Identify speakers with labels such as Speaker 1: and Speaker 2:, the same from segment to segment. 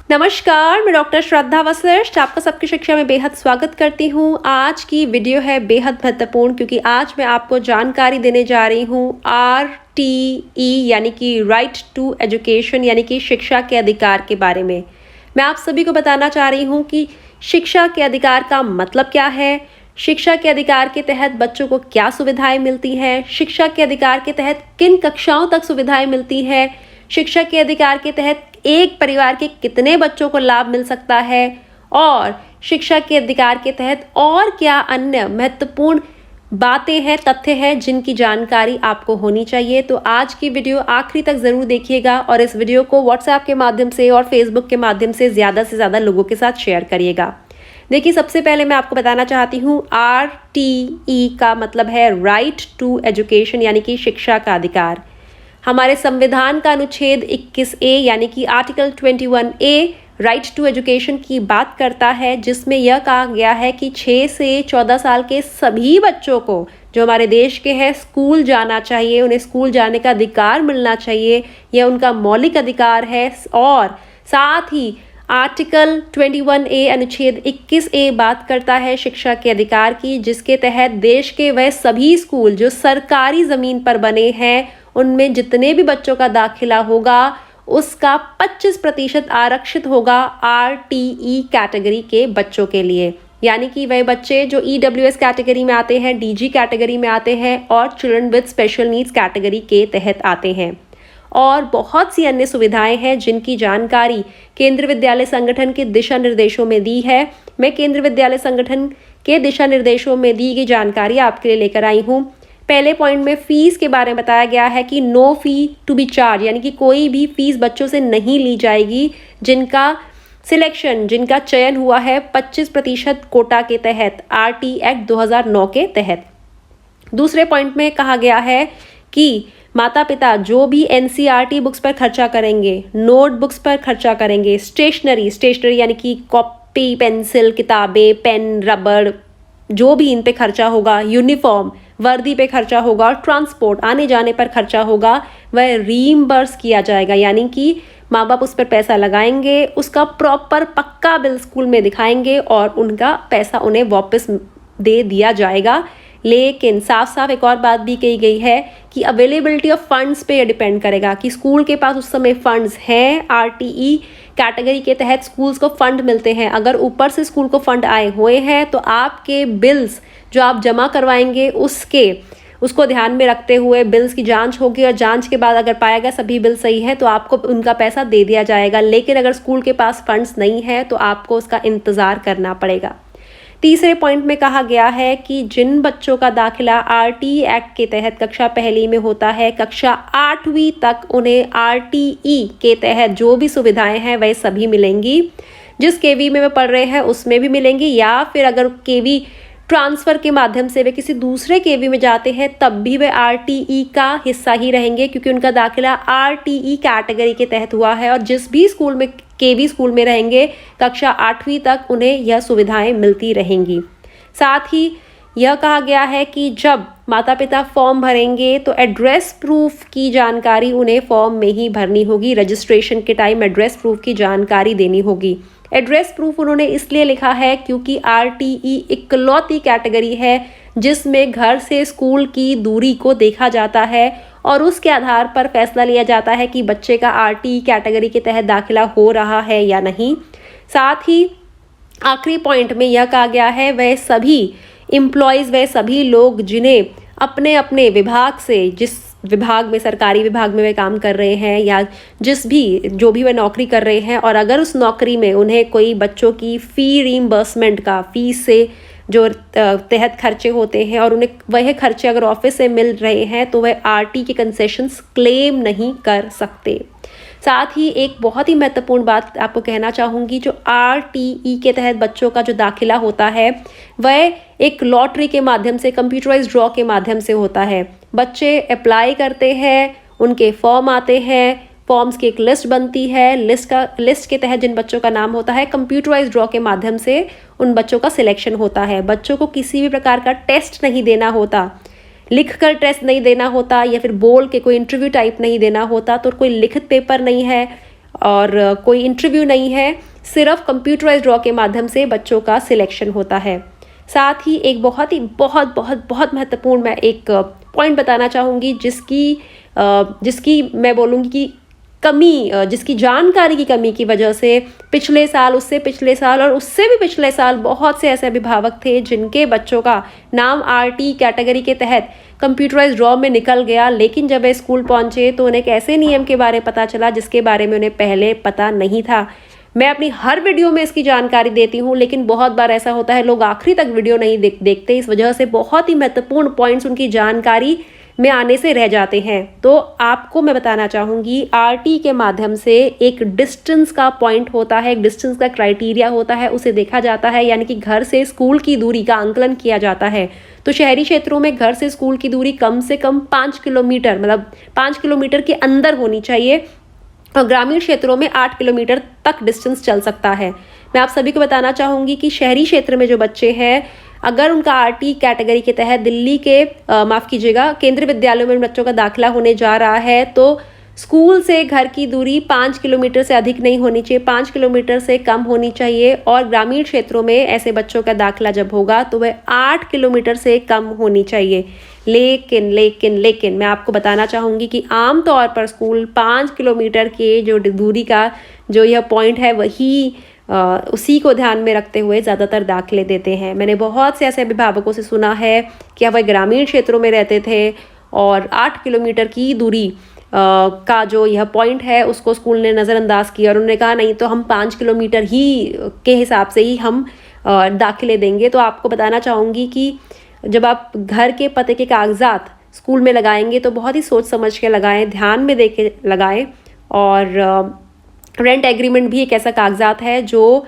Speaker 1: नमस्कार, मैं डॉक्टर श्रद्धा वशिष्ठ आपका सबकी शिक्षा में बेहद स्वागत करती हूँ। आज की वीडियो है बेहद महत्वपूर्ण क्योंकि आज मैं आपको जानकारी देने जा रही हूँ RTE यानी कि राइट टू एजुकेशन यानी कि शिक्षा के अधिकार के बारे में। मैं आप सभी को बताना चाह रही हूँ कि शिक्षा के अधिकार का मतलब क्या है, शिक्षा के अधिकार के तहत बच्चों को क्या सुविधाएं मिलती हैं, शिक्षा के अधिकार के तहत किन कक्षाओं तक सुविधाएं मिलती हैं, शिक्षा के अधिकार के तहत एक परिवार के कितने बच्चों को लाभ मिल सकता है और शिक्षा के अधिकार के तहत और क्या अन्य महत्वपूर्ण बातें हैं, तथ्य हैं जिनकी जानकारी आपको होनी चाहिए। तो आज की वीडियो आखिरी तक ज़रूर देखिएगा और इस वीडियो को व्हाट्सएप के माध्यम से और फेसबुक के माध्यम से ज़्यादा लोगों के साथ शेयर करिएगा। देखिए, सबसे पहले मैं आपको बताना चाहती हूँ RTE का मतलब है राइट टू एजुकेशन यानी कि शिक्षा का अधिकार। हमारे संविधान का अनुच्छेद 21A यानी कि article 21A right to education की बात करता है, जिसमें यह कहा गया है कि 6 से 14 साल के सभी बच्चों को जो हमारे देश के हैं स्कूल जाना चाहिए, उन्हें स्कूल जाने का अधिकार मिलना चाहिए, यह उनका मौलिक अधिकार है। और साथ ही आर्टिकल 21A अनुच्छेद 21A बात करता है शिक्षा के अधिकार की, जिसके तहत देश के वह सभी स्कूल जो सरकारी ज़मीन पर बने हैं उनमें जितने भी बच्चों का दाखिला होगा उसका 25% आरक्षित होगा RTE कैटेगरी के बच्चों के लिए, यानी कि वह बच्चे जो EWS कैटेगरी में आते हैं, DG कैटेगरी में आते हैं और children with special needs category के तहत आते हैं। और बहुत सी अन्य सुविधाएं हैं जिनकी जानकारी केंद्रीय विद्यालय संगठन के दिशा निर्देशों में दी है। मैं केंद्रीय विद्यालय संगठन के दिशा निर्देशों में दी गई जानकारी आपके लिए लेकर आई हूँ। पहले पॉइंट में फीस के बारे में बताया गया है कि no fee to be charge, यानी कि कोई भी फीस बच्चों से नहीं ली जाएगी जिनका चयन हुआ है 25% कोटा के तहत RT एक्ट 2009 के तहत। दूसरे पॉइंट में कहा गया है कि माता पिता जो भी NCERT बुक्स पर खर्चा करेंगे, नोटबुक्स पर खर्चा करेंगे, स्टेशनरी यानी कि कॉपी, पेंसिल, किताबें, पेन, रबड़, जो भी इन पे खर्चा होगा, यूनिफॉर्म, वर्दी पे खर्चा होगा और ट्रांसपोर्ट आने जाने पर खर्चा होगा, वह रीइंबर्स किया जाएगा। यानी कि माँ बाप उस पर पैसा लगाएंगे, उसका प्रॉपर पक्का बिल स्कूल में दिखाएंगे और उनका पैसा उन्हें वापस दे दिया जाएगा। लेकिन साफ एक और बात भी कही गई है कि अवेलेबिलिटी ऑफ फंड्स पे डिपेंड करेगा कि स्कूल के पास उस समय फंड्स हैं। RTE कैटेगरी के तहत स्कूल्स को फंड मिलते हैं। अगर ऊपर से स्कूल को फंड आए हुए हैं तो आपके बिल्स जो आप जमा करवाएंगे उसको ध्यान में रखते हुए बिल्स की जांच होगी और जांच के बाद अगर पाया गया सभी बिल सही है तो आपको उनका पैसा दे दिया जाएगा। लेकिन अगर स्कूल के पास फंड्स नहीं है तो आपको उसका इंतज़ार करना पड़ेगा। तीसरे पॉइंट में कहा गया है कि जिन बच्चों का दाखिला RTE एक्ट के तहत कक्षा पहली में होता है, कक्षा 8वीं तक उन्हें RTE के तहत जो भी सुविधाएं हैं वह सभी मिलेंगी। जिस KV में वे पढ़ रहे हैं उसमें भी मिलेंगी, या फिर अगर KV ट्रांसफ़र के माध्यम से वे किसी दूसरे KV में जाते हैं तब भी वे RTE का हिस्सा ही रहेंगे, क्योंकि उनका दाखिला RTE कैटेगरी के तहत हुआ है। और जिस भी स्कूल में KV स्कूल में रहेंगे कक्षा 8वीं तक उन्हें यह सुविधाएं मिलती रहेंगी। साथ ही यह कहा गया है कि जब माता पिता फॉर्म भरेंगे तो एड्रेस प्रूफ की जानकारी उन्हें फॉर्म में ही भरनी होगी। रजिस्ट्रेशन के टाइम एड्रेस प्रूफ की जानकारी देनी होगी। एड्रेस प्रूफ उन्होंने इसलिए लिखा है क्योंकि RTE इकलौती कैटेगरी है जिसमें घर से स्कूल की दूरी को देखा जाता है और उसके आधार पर फैसला लिया जाता है कि बच्चे का RTE कैटेगरी के तहत दाखिला हो रहा है या नहीं। साथ ही आखिरी पॉइंट में यह कहा गया है वह सभी एम्प्लॉयज़, वह सभी लोग जिन्हें अपने अपने विभाग से, जिस विभाग में, सरकारी विभाग में वे काम कर रहे हैं या जो भी वे नौकरी कर रहे हैं, और अगर उस नौकरी में उन्हें कोई बच्चों की फ़ी रीइंबर्समेंट का, फीस से जो तहत खर्चे होते हैं और उन्हें वह खर्चे अगर ऑफिस से मिल रहे हैं तो वह RT के कंसेशंस क्लेम नहीं कर सकते। साथ ही एक बहुत ही महत्वपूर्ण बात आपको कहना चाहूँगी, जो RTE के तहत बच्चों का जो दाखिला होता है वह एक लॉटरी के माध्यम से, कंप्यूटराइज्ड ड्रॉ के माध्यम से होता है। बच्चे अप्लाई करते हैं, उनके फॉर्म आते हैं, फॉर्म्स की एक लिस्ट बनती है, लिस्ट के तहत जिन बच्चों का नाम होता है कंप्यूटराइज्ड ड्रॉ के माध्यम से उन बच्चों का सिलेक्शन होता है। बच्चों को किसी भी प्रकार का टेस्ट नहीं देना होता, लिखकर टेस्ट नहीं देना होता या फिर बोल के कोई इंटरव्यू टाइप नहीं देना होता, तो कोई लिखित पेपर नहीं है और कोई इंटरव्यू नहीं है, सिर्फ कंप्यूटराइज्ड ड्रॉ के माध्यम से बच्चों का सिलेक्शन होता है। साथ ही एक बहुत ही बहुत बहुत बहुत महत्वपूर्ण मैं एक पॉइंट बताना चाहूँगी जिसकी मैं बोलूँगी कि कमी, जिसकी जानकारी की कमी की वजह से पिछले साल, उससे पिछले साल और उससे भी पिछले साल बहुत से ऐसे अभिभावक थे जिनके बच्चों का नाम RT कैटेगरी के तहत कंप्यूटराइज्ड ड्रॉ में निकल गया, लेकिन जब वे स्कूल पहुंचे तो उन्हें एक ऐसे नियम के बारे में पता चला जिसके बारे में उन्हें पहले पता नहीं था। मैं अपनी हर वीडियो में इसकी जानकारी देती हूँ, लेकिन बहुत बार ऐसा होता है लोग आखिरी तक वीडियो नहीं देखते, इस वजह से बहुत ही महत्वपूर्ण पॉइंट्स उनकी जानकारी में आने से रह जाते हैं। तो आपको मैं बताना चाहूँगी RT के माध्यम से एक डिस्टेंस का पॉइंट होता है, एक डिस्टेंस का क्राइटेरिया होता है, उसे देखा जाता है, यानी कि घर से स्कूल की दूरी का आंकलन किया जाता है। तो शहरी क्षेत्रों में घर से स्कूल की दूरी कम से कम 5 किलोमीटर, मतलब 5 किलोमीटर के अंदर होनी चाहिए, और ग्रामीण क्षेत्रों में 8 किलोमीटर तक डिस्टेंस चल सकता है। मैं आप सभी को बताना चाहूँगी कि शहरी क्षेत्र में जो बच्चे हैं, अगर उनका RT कैटेगरी के तहत दिल्ली के केंद्रीय विद्यालयों में बच्चों का दाखिला होने जा रहा है, तो स्कूल से घर की दूरी 5 किलोमीटर से अधिक नहीं होनी चाहिए, 5 किलोमीटर से कम होनी चाहिए, और ग्रामीण क्षेत्रों में ऐसे बच्चों का दाखिला जब होगा तो वह 8 किलोमीटर से कम होनी चाहिए। लेकिन मैं आपको बताना चाहूँगी कि आम तौर पर स्कूल 5 किलोमीटर के जो दूरी का जो यह पॉइंट है वही उसी को ध्यान में रखते हुए ज़्यादातर दाखिले देते हैं। मैंने बहुत से ऐसे अभिभावकों से सुना है कि वह ग्रामीण क्षेत्रों में रहते थे और 8 किलोमीटर की दूरी का जो यह पॉइंट है उसको स्कूल ने नज़रअंदाज किया और उन्होंने कहा नहीं तो हम 5 किलोमीटर ही के हिसाब से ही हम दाखिले देंगे। तो आपको बताना चाहूँगी कि जब आप घर के पते के कागजात स्कूल में लगाएंगे तो बहुत ही सोच समझ के लगाएं, ध्यान में दे के लगाएं। और रेंट एग्रीमेंट भी एक ऐसा कागजात है जो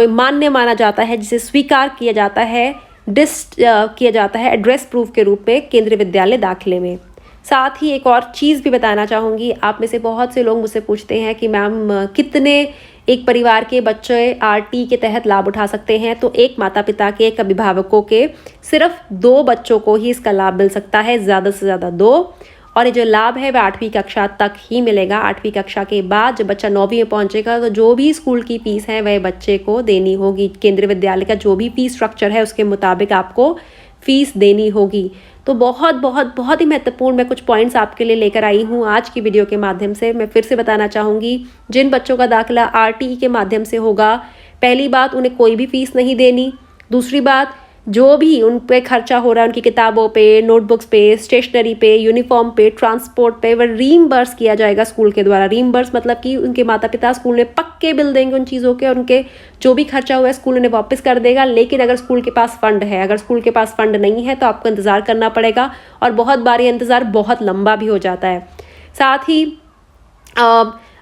Speaker 1: मान्य माना जाता है, जिसे स्वीकार किया जाता है, किया जाता है एड्रेस प्रूफ के रूप में केंद्रीय विद्यालय दाखिले में। साथ ही एक और चीज़ भी बताना चाहूँगी, आप में से बहुत से लोग मुझसे पूछते हैं कि मैम कितने एक परिवार के बच्चे RT के तहत लाभ उठा सकते हैं। तो एक माता पिता के, एक अभिभावकों के सिर्फ 2 बच्चों को ही इसका लाभ मिल सकता है, ज़्यादा से ज़्यादा 2। और ये जो लाभ है वह 8वीं कक्षा तक ही मिलेगा। 8वीं कक्षा के बाद जब बच्चा 9वीं में पहुंचेगा तो जो भी स्कूल की फीस है वह बच्चे को देनी होगी। केंद्रीय विद्यालय का जो भी फीस स्ट्रक्चर है उसके मुताबिक आपको फीस देनी होगी। तो बहुत बहुत बहुत ही महत्वपूर्ण मैं कुछ पॉइंट्स आपके लिए लेकर आई हूँ आज की वीडियो के माध्यम से। मैं फिर से बताना चाहूँगी, जिन बच्चों का दाखिला RT के माध्यम से होगा, पहली बात उन्हें कोई भी फीस नहीं देनी। दूसरी बात, जो भी उन पे खर्चा हो रहा है, उनकी किताबों पे, नोटबुक्स पे, स्टेशनरी पे, यूनिफॉर्म पे, ट्रांसपोर्ट पे, वह रीइंबर्स किया जाएगा स्कूल के द्वारा। रीइंबर्स मतलब कि उनके माता पिता स्कूल में पक्के बिल देंगे उन चीज़ों के, और उनके जो भी खर्चा हुआ है स्कूल उन्हें वापस कर देगा। लेकिन अगर स्कूल के पास फंड है, अगर स्कूल के पास फंड नहीं है तो आपको इंतज़ार करना पड़ेगा, और बहुत बार ये इंतज़ार बहुत लंबा भी हो जाता है। साथ ही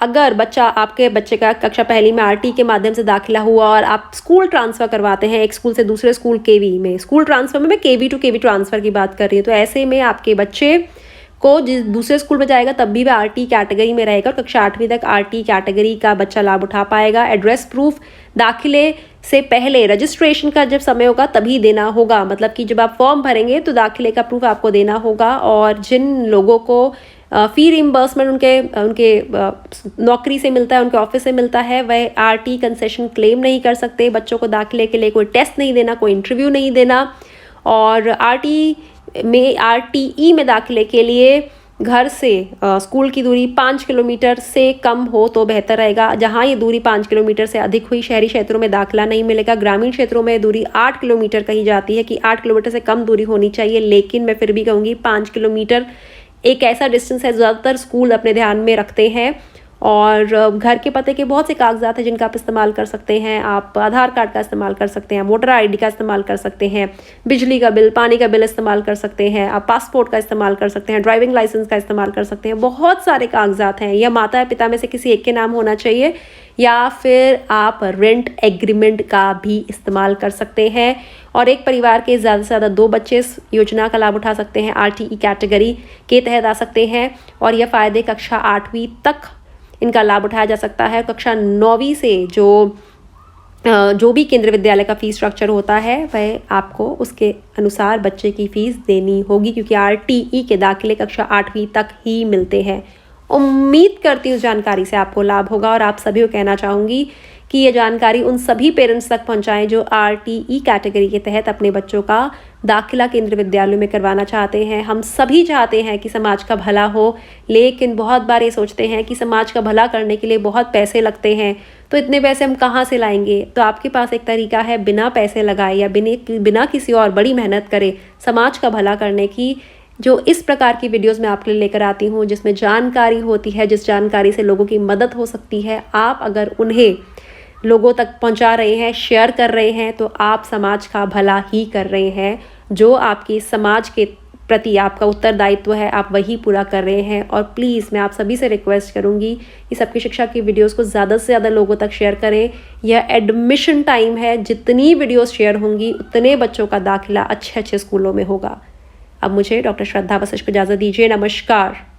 Speaker 1: अगर आपके बच्चे का कक्षा पहली में RT के माध्यम से दाखिला हुआ और आप स्कूल ट्रांसफ़र करवाते हैं एक स्कूल से दूसरे स्कूल KV में, स्कूल ट्रांसफ़र में मैं KV टू KV ट्रांसफ़र की बात कर रही हूँ, तो ऐसे में आपके बच्चे को जिस दूसरे स्कूल में जाएगा तब भी वह RT कैटेगरी में रहेगा, और कक्षा 8वीं तक RT कैटेगरी का बच्चा लाभ उठा पाएगा। एड्रेस प्रूफ दाखिले से पहले रजिस्ट्रेशन का जब समय होगा तभी देना होगा, मतलब कि जब आप फॉर्म भरेंगे तो दाखिले का प्रूफ आपको देना होगा। और जिन लोगों को फ़ी रिम्बर्समेंट उनके नौकरी से मिलता है, उनके ऑफिस से मिलता है, वह RT कंसेशन क्लेम नहीं कर सकते। बच्चों को दाखिले के लिए कोई टेस्ट नहीं देना, कोई इंटरव्यू नहीं देना। और RTE में दाखिले के लिए घर से स्कूल की दूरी 5 किलोमीटर से कम हो तो बेहतर रहेगा। जहाँ ये दूरी 5 किलोमीटर से अधिक हुई, शहरी क्षेत्रों में दाखिला नहीं मिलेगा। ग्रामीण क्षेत्रों में दूरी 8 किलोमीटर कही जाती है कि 8 किलोमीटर से कम दूरी होनी चाहिए, लेकिन मैं फिर भी कहूँगी 5 किलोमीटर एक ऐसा डिस्टेंस है ज़्यादातर स्कूल अपने ध्यान में रखते हैं। और घर के पते के बहुत से कागजात हैं जिनका आप इस्तेमाल कर सकते हैं। आप आधार कार्ड का इस्तेमाल कर सकते हैं, वोटर ID का इस्तेमाल कर सकते हैं, बिजली का बिल, पानी का बिल इस्तेमाल कर सकते हैं, आप पासपोर्ट का इस्तेमाल कर सकते हैं, ड्राइविंग लाइसेंस का इस्तेमाल कर सकते हैं। बहुत सारे कागजात हैं। यह माता या पिता में से किसी एक के नाम होना चाहिए, या फिर आप रेंट एग्रीमेंट का भी इस्तेमाल कर सकते हैं। और एक परिवार के ज़्यादा से ज़्यादा 2 बच्चे इस योजना का लाभ उठा सकते हैं, RTE कैटेगरी के तहत आ सकते हैं। और यह फ़ायदे कक्षा 8वीं तक इनका लाभ उठाया जा सकता है। कक्षा 9वीं से जो भी केंद्रीय विद्यालय का फ़ीस स्ट्रक्चर होता है वह आपको उसके अनुसार बच्चे की फ़ीस देनी होगी, क्योंकि RTE के दाखिले कक्षा 8वीं तक ही मिलते हैं। उम्मीद करती हूँ जानकारी से आपको लाभ होगा और आप सभी को कहना चाहूँगी कि ये जानकारी उन सभी पेरेंट्स तक पहुँचाएं जो RTE कैटेगरी के तहत अपने बच्चों का दाखिला केंद्र विद्यालयों में करवाना चाहते हैं। हम सभी चाहते हैं कि समाज का भला हो, लेकिन बहुत बार ये सोचते हैं कि समाज का भला करने के लिए बहुत पैसे लगते हैं, तो इतने पैसे हम कहाँ से लाएंगे। तो आपके पास एक तरीका है बिना पैसे लगाए या बिना किसी और बड़ी मेहनत करे समाज का भला करने की, जो इस प्रकार की वीडियोस मैं आपके लिए लेकर आती हूँ, जिसमें जानकारी होती है, जिस जानकारी से लोगों की मदद हो सकती है। आप अगर उन्हें लोगों तक पहुंचा रहे हैं, शेयर कर रहे हैं, तो आप समाज का भला ही कर रहे हैं। जो आपकी समाज के प्रति आपका उत्तरदायित्व है, आप वही पूरा कर रहे हैं। और प्लीज़ मैं आप सभी से रिक्वेस्ट करूंगी कि सबकी शिक्षा की वीडियोस को ज़्यादा से ज़्यादा लोगों तक शेयर करें। यह एडमिशन टाइम है, जितनी वीडियोस शेयर होंगी उतने बच्चों का दाखिला अच्छे अच्छे स्कूलों में होगा। अब मुझे डॉक्टर श्रद्धा वशिष्ठ को इजाज़त दीजिए। नमस्कार।